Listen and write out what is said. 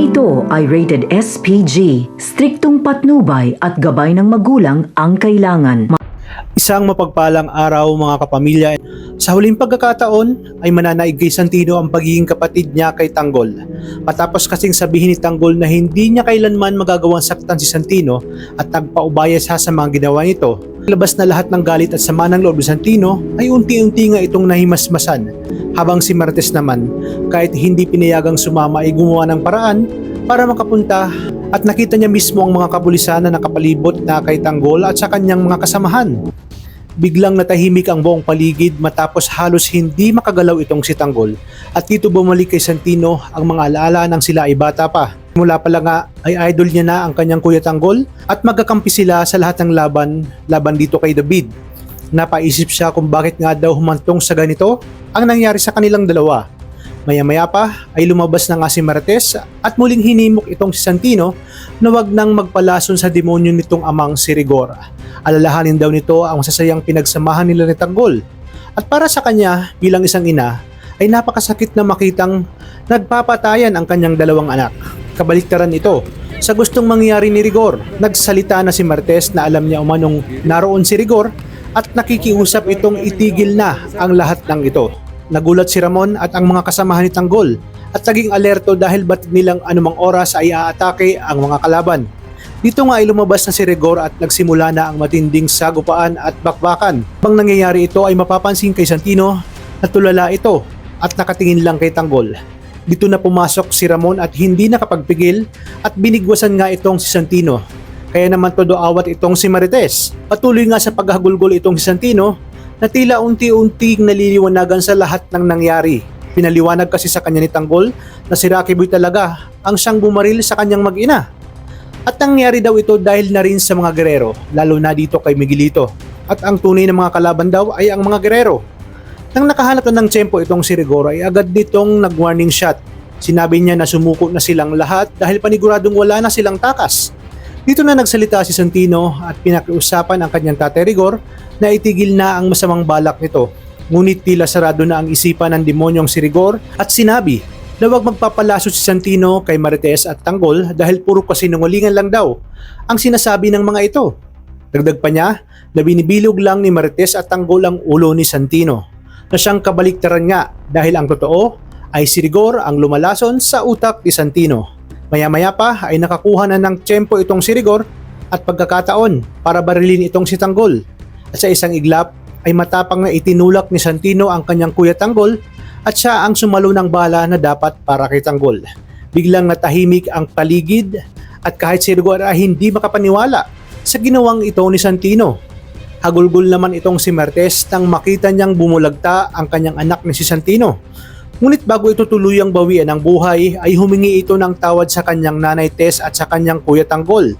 ito ay rated SPG, striktong patnubay at gabay ng magulang ang kailangan. Isang mapagpalang araw mga kapamilya. Sa huling pagkakataon ay mananaig kay Santino ang pagiging kapatid niya kay Tanggol. Matapos kasing sabihin ni Tanggol na hindi niya kailanman magagawang saktan si Santino at nagpaubaya siya sa mga ginawa nito. Labas na lahat ng galit at sama ng loob ni Santino ay unti-unti nga itong nahimasmasan. Habang si Marites naman kahit hindi pinayagang sumama ay gumawa ng paraan para makapunta at nakita niya mismo ang mga kapulisan na nakapalibot na kay Tanggol at sa kanyang mga kasamahan. Biglang natahimik ang buong paligid matapos halos hindi makagalaw itong si Tanggol at dito bumalik kay Santino ang mga alaala nang sila ay bata pa. Mula pala nga ay idol niya na ang kanyang kuya Tanggol at magkakampi sila sa lahat ng laban dito kay David. Napaisip siya kung bakit nga daw humantong sa ganito ang nangyari sa kanilang dalawa. Maya-maya pa ay lumabas na nga si Marites at muling hinimok itong si Santino na wag nang magpalason sa demonyo nitong amang si Rigor. Alalahanin daw nito ang masasayang pinagsamahan nila ni Tanggol. At para sa kanya bilang isang ina ay napakasakit na makitang nagpapatayan ang kanyang dalawang anak. Kabaliktaran ito sa gustong mangyari ni Rigor. Nagsalita na si Marites na alam niya umanong naroon si Rigor at nakikiusap itong itigil na ang lahat ng ito. Nagulat si Ramon at ang mga kasamahan ni Tanggol at naging alerto dahil batid nilang anumang oras ay aatake ang mga kalaban. Dito nga ay lumabas na si Rigor at nagsimula na ang matinding sagupaan at bakbakan. Bang nangyayari ito ay mapapansin kay Santino na tulala ito at nakatingin lang kay Tanggol. Dito na pumasok si Ramon at hindi nakapagpigil at binigwasan nga itong si Santino. Kaya naman todo awat itong si Marites. Patuloy nga sa paghagulgol itong si Santino na tila unti-unting naliliwanagan sa lahat ng nangyari. Pinaliwanag kasi sa kanya ni Tanggol na si Rocky Boy talaga ang siyang bumaril sa kanyang mag-ina. At nangyari daw ito dahil na rin sa mga gerero, lalo na dito kay Miguelito. At ang tunay na mga kalaban daw ay ang mga gerero. Nang nakahanap na ng tiyempo itong si Rigor ay agad ditong nag-warning shot. Sinabi niya na sumuko na silang lahat dahil paniguradong wala na silang takas. Dito na nagsalita si Santino at pinakiusapan ang kanyang tatay Rigor na itigil na ang masamang balak nito. Ngunit tila sarado na ang isipan ng demonyong si Rigor at sinabi na huwag magpapalaso si Santino kay Marites at Tanggol dahil puro kasinungalingan lang daw ang sinasabi ng mga ito. Dagdag pa niya na binibilog lang ni Marites at Tanggol ang ulo ni Santino na siyang kabaliktaran nga dahil ang totoo ay si Rigor ang lumalason sa utak ni Santino. Maya-maya pa ay nakakuha na ng tiyempo itong si Rigor at pagkakataon para barilin itong si Tanggol. At sa isang iglap ay matapang na itinulak ni Santino ang kanyang kuya Tanggol at siya ang sumalo ng bala na dapat para kay Tanggol. Biglang natahimik ang paligid at kahit si Rigor ay hindi makapaniwala sa ginawang ito ni Santino. Hagulgol naman itong si Marites nang makita niyang bumulagta ang kanyang anak ni si Santino. Ngunit bago ito tuluyang bawian ng buhay ay humingi ito ng tawad sa kanyang nanay Tess at sa kanyang kuya Tanggol.